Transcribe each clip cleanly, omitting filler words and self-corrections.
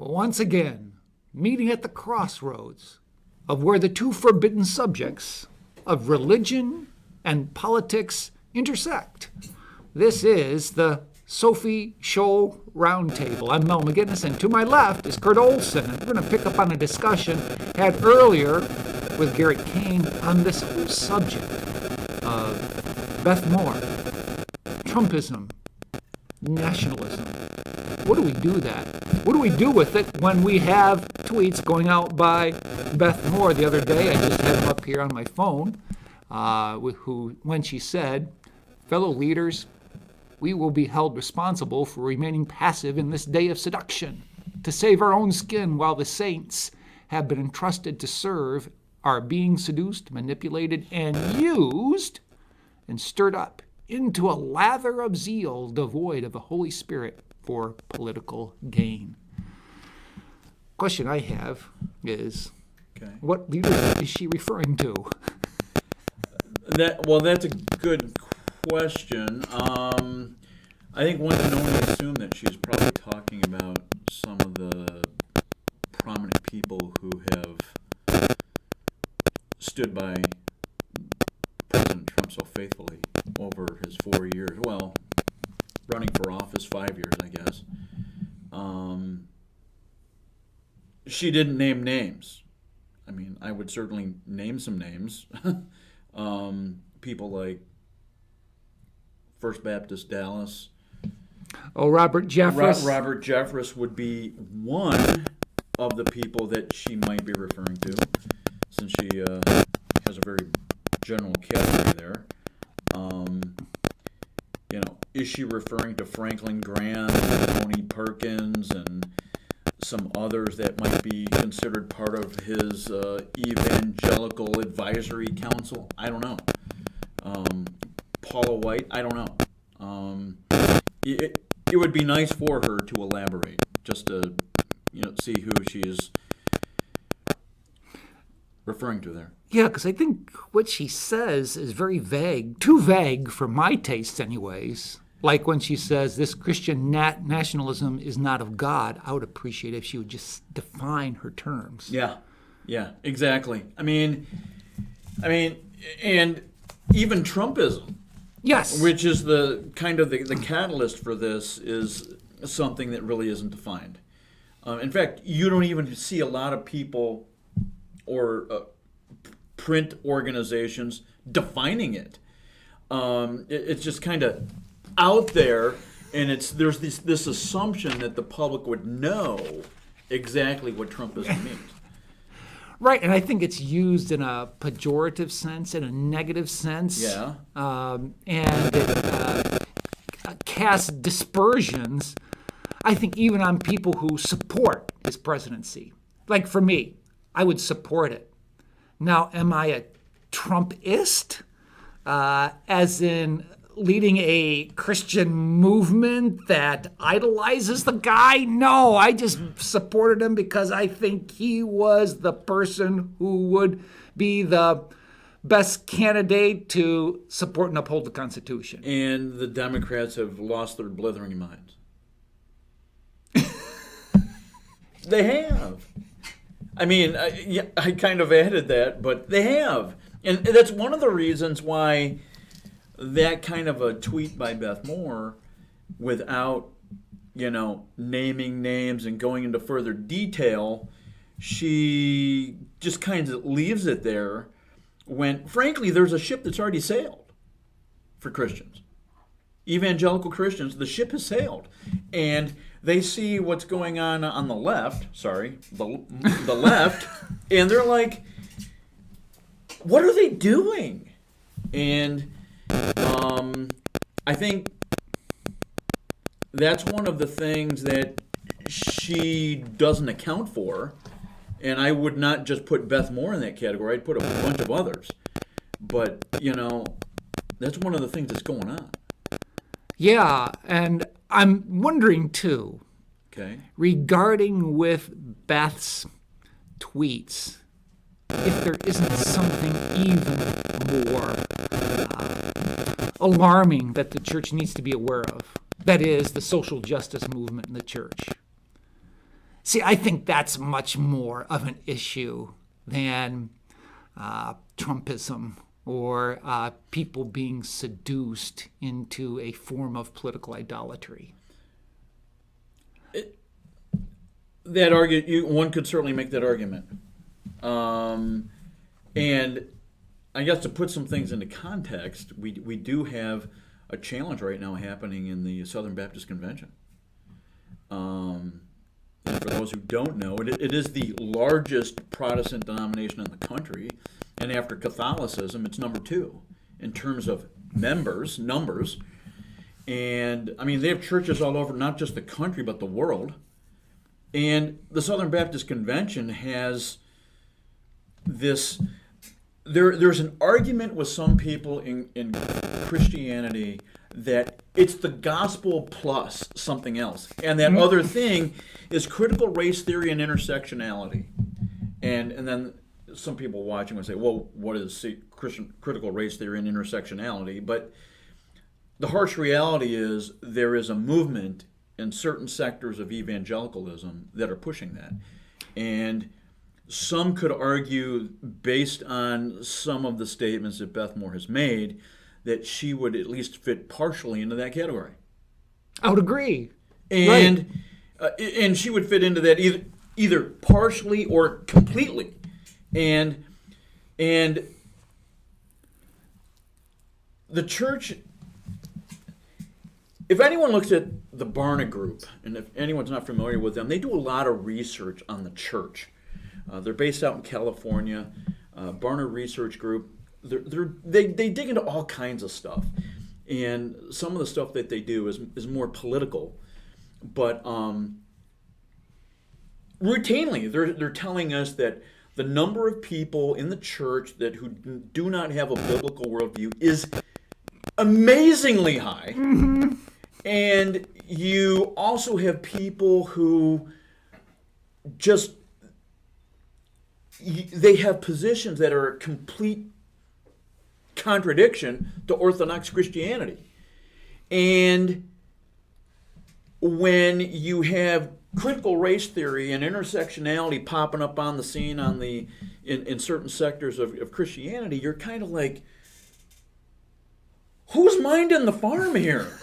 once again, meeting at the crossroads of where the two forbidden subjects of religion and politics intersect. This is the Sophie Scholl Roundtable. I'm Mel McGinnis, and to my left is Kurt Olson. And we're going to pick up on a discussion had earlier with Garrett Kane on this whole subject of Beth Moore, Trumpism, nationalism. What do we do What do we do with it when we have tweets going out by Beth Moore the other day? I just had them up here on my phone, when she said, "Fellow leaders, we will be held responsible for remaining passive in this day of seduction, to save our own skin while the saints have been entrusted to serve are being seduced, manipulated, and used and stirred up into a lather of zeal devoid of the Holy Spirit for political gain." Question I have is, what leader is she referring to? That's a good question. I think one can only assume that she's probably talking about some of the prominent people who have stood by President Trump so faithfully over his 4 years. Well, running for office 5 years, I guess. She didn't name names. I mean, I would certainly name some names. People like First Baptist Dallas. Oh, Robert Jeffress. Robert Jeffress would be one of the people that she might be referring to, since she has a very general category there. Is she referring to Franklin Graham, Tony Perkins, and some others that might be considered part of his evangelical advisory council? I don't know. Paula White? I don't know. It would be nice for her to elaborate, just to see who she's referring to there. Yeah, because I think what she says is very vague, too vague for my taste anyways. Like when she says this Christian nationalism is not of God, I would appreciate if she would just define her terms. Yeah, exactly. I mean, and even Trumpism. Yes. Which is the kind of the catalyst for this, is something that really isn't defined. In fact, you don't even see a lot of people or print organizations defining it. It's just kind of out there, and there's this assumption that the public would know exactly what Trumpism means. Right, and I think it's used in a pejorative sense, in a negative sense. Yeah. And it casts dispersions, I think, even on people who support his presidency. Like for me, I would support it. Now, am I a Trumpist? As in leading a Christian movement that idolizes the guy? No, I just supported him because I think he was the person who would be the best candidate to support and uphold the Constitution. And the Democrats have lost their blithering minds. They have. I mean, I kind of added that, but they have. And that's one of the reasons why that kind of a tweet by Beth Moore, without, naming names and going into further detail, she just kind of leaves it there when, frankly, there's a ship that's already sailed for Christians. Evangelical Christians, the ship has sailed. And they see what's going on the left, the left, and they're like, what are they doing? And I think that's one of the things that she doesn't account for. And I would not just put Beth Moore in that category. I'd put a bunch of others. But, that's one of the things that's going on. Yeah, and I'm wondering, too, regarding with Beth's tweets, if there isn't something even more alarming that the church needs to be aware of. That is, the social justice movement in the church. See, I think that's much more of an issue than Trumpism or people being seduced into a form of political idolatry. One could certainly make that argument. And I guess to put some things into context, we do have a challenge right now happening in the Southern Baptist Convention. And for those who don't know, it is the largest Protestant denomination in the country, and after Catholicism, it's number 2 in terms of numbers. And I mean, they have churches all over, not just the country, but the world. And the Southern Baptist Convention has this. There's an argument with some people in Christianity that it's the gospel plus something else. And that other thing is critical race theory and intersectionality. And then some people watching would say, well, what is critical race theory and intersectionality? But the harsh reality is there is a movement in certain sectors of evangelicalism that are pushing that. And some could argue, based on some of the statements that Beth Moore has made, that she would at least fit partially into that category. I would agree. And and she would fit into that either partially or completely. And the church, if anyone looks at the Barna Group, and if anyone's not familiar with them, they do a lot of research on the church. They're based out in California. Barna Research Group. They dig into all kinds of stuff, and some of the stuff that they do is more political, but routinely they're telling us that the number of people in the church who do not have a biblical worldview is amazingly high. Mm-hmm. And you also have people who just, they have positions that are a complete contradiction to Orthodox Christianity. And when you have critical race theory and intersectionality popping up on the scene in certain sectors of Christianity, you're kind of like, who's minding the farm here?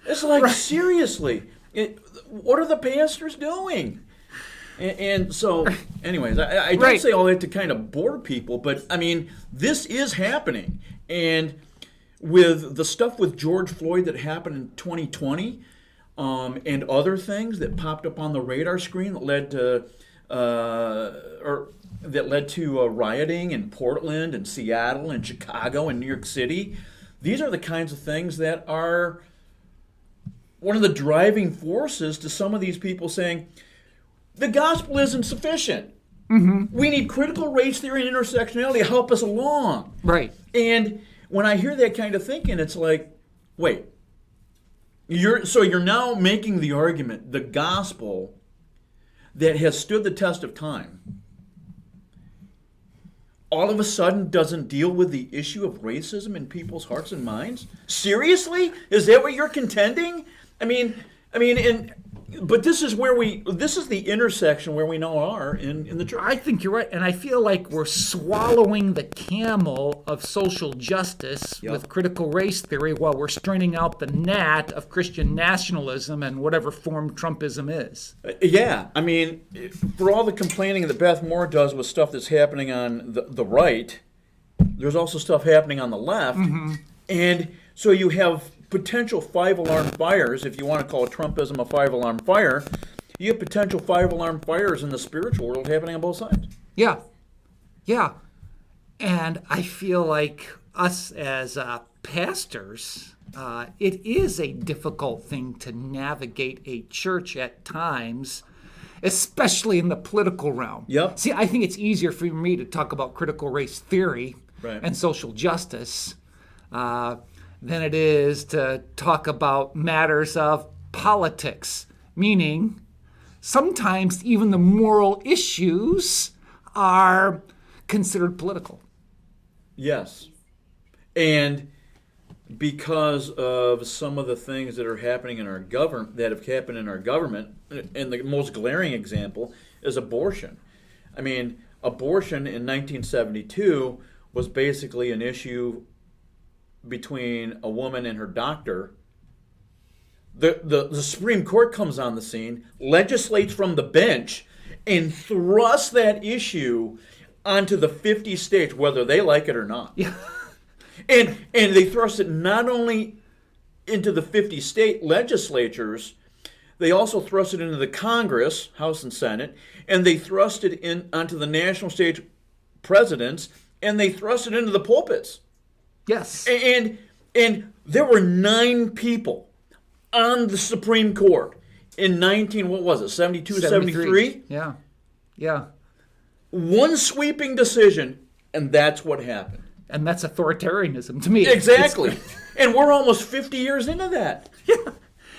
It's like, right. Seriously, what are the pastors doing? And so, anyways, I don't say all that to kind of bore people, but I mean, this is happening. And with the stuff with George Floyd that happened in 2020, and other things that popped up on the radar screen that led to rioting in Portland and Seattle and Chicago and New York City, these are the kinds of things that are one of the driving forces to some of these people saying, the gospel isn't sufficient. Mm-hmm. We need critical race theory and intersectionality to help us along. Right. And when I hear that kind of thinking, it's like, wait, you're now making the argument, the gospel that has stood the test of time, all of a sudden doesn't deal with the issue of racism in people's hearts and minds? Seriously? Is that what you're contending? But this is the intersection where we now are in the church. I think you're right, and I feel like we're swallowing the camel of social justice with critical race theory while we're straining out the gnat of Christian nationalism and whatever form Trumpism is. Yeah, I mean, for all the complaining that Beth Moore does with stuff that's happening on the right, there's also stuff happening on the left, and so you have potential five-alarm fires, if you want to call Trumpism a five-alarm fire. You have potential five-alarm fires in the spiritual world happening on both sides. Yeah. And I feel like us as pastors, it is a difficult thing to navigate a church at times, especially in the political realm. Yep. See, I think it's easier for me to talk about critical race theory and social justice than it is to talk about matters of politics, meaning sometimes even the moral issues are considered political. Yes. And because of some of the things that are happening in our government, that have happened in our government. And the most glaring example is abortion. I mean, abortion in 1972 was basically an issue between a woman and her doctor. The Supreme Court comes on the scene, legislates from the bench, and thrusts that issue onto the 50 states, whether they like it or not. Yeah. And they thrust it not only into the 50 state legislatures, they also thrust it into the Congress, House and Senate, and they thrust it in onto the national stage presidents, and they thrust it into the pulpits. Yes. And there were 9 people on the Supreme Court in 72, 73? Yeah. Yeah. One sweeping decision, and that's what happened. And that's authoritarianism to me. Exactly. And we're almost 50 years into that. Yeah.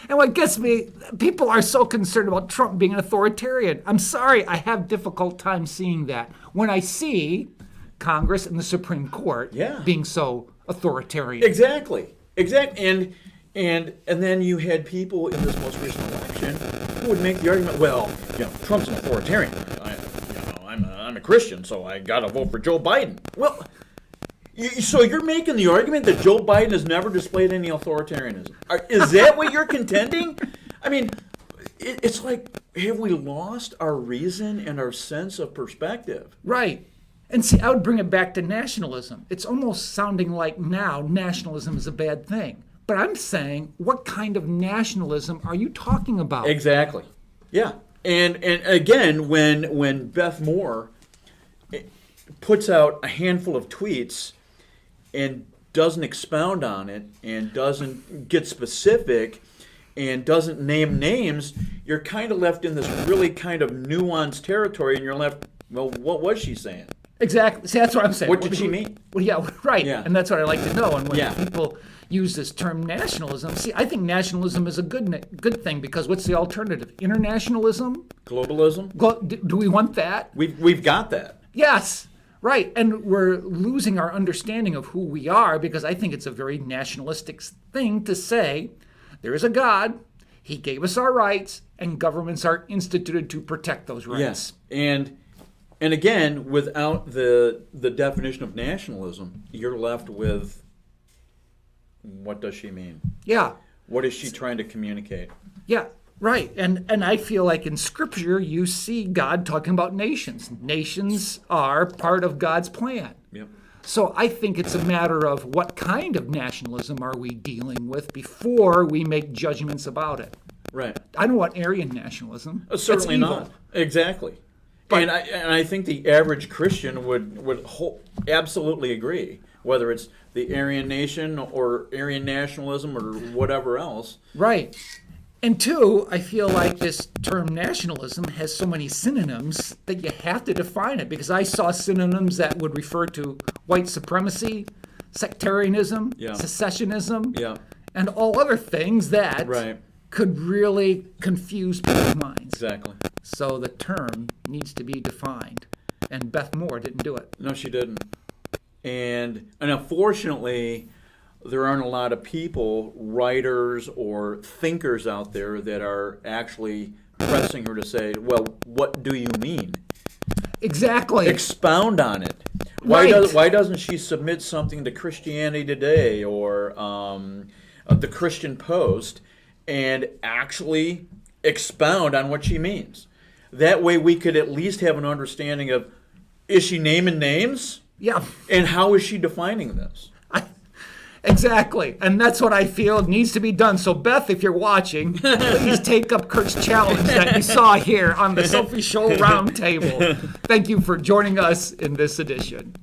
And what gets me, people are so concerned about Trump being an authoritarian. I'm sorry, I have difficult time seeing that. When I see Congress and the Supreme Court being so authoritarian. Exactly. And then you had people in this most recent election who would make the argument, well, Trump's an authoritarian. I'm a Christian, so I got to vote for Joe Biden. Well, so you're making the argument that Joe Biden has never displayed any authoritarianism. Is that what you're contending? I mean, it's like, have we lost our reason and our sense of perspective? Right. And see, I would bring it back to nationalism. It's almost sounding like now nationalism is a bad thing. But I'm saying, what kind of nationalism are you talking about? Exactly. Yeah. And again, when Beth Moore puts out a handful of tweets and doesn't expound on it and doesn't get specific and doesn't name names, you're kind of left in this really kind of nuanced territory, and you're left, well, what was she saying? Exactly. See, that's what I'm saying. What did she mean? Well, yeah, right. Yeah. And that's what I like to know. And when people use this term nationalism, see, I think nationalism is a good thing, because what's the alternative? Internationalism? Globalism? Do we want that? We've got that. Yes. Right. And we're losing our understanding of who we are, because I think it's a very nationalistic thing to say there is a God, he gave us our rights, and governments are instituted to protect those rights. Yes. And again, without the definition of nationalism, you're left with, what does she mean? Yeah. What is she trying to communicate? Yeah, right. And I feel like in Scripture you see God talking about nations. Nations are part of God's plan. Yep. So I think it's a matter of what kind of nationalism are we dealing with before we make judgments about it. Right. I don't want Aryan nationalism. Certainly That's evil. not. Exactly. And I think the average Christian would absolutely agree, whether it's the Aryan nation or Aryan nationalism or whatever else. Right. And two, I feel like this term nationalism has so many synonyms that you have to define it, because I saw synonyms that would refer to white supremacy, sectarianism, secessionism, and all other things that could really confuse people's minds. Exactly. So the term needs to be defined, and Beth Moore didn't do it. No, she didn't. And unfortunately, there aren't a lot of people, writers or thinkers out there that are actually pressing her to say, well, what do you mean? Exactly. Expound on it. Why doesn't she submit something to Christianity Today or the Christian Post and actually expound on what she means? That way we could at least have an understanding of, is she naming names? Yeah. And how is she defining this? Exactly. And that's what I feel needs to be done. So, Beth, if you're watching, please take up Kurt's challenge that you saw here on the Sophie Scholl Roundtable. Thank you for joining us in this edition.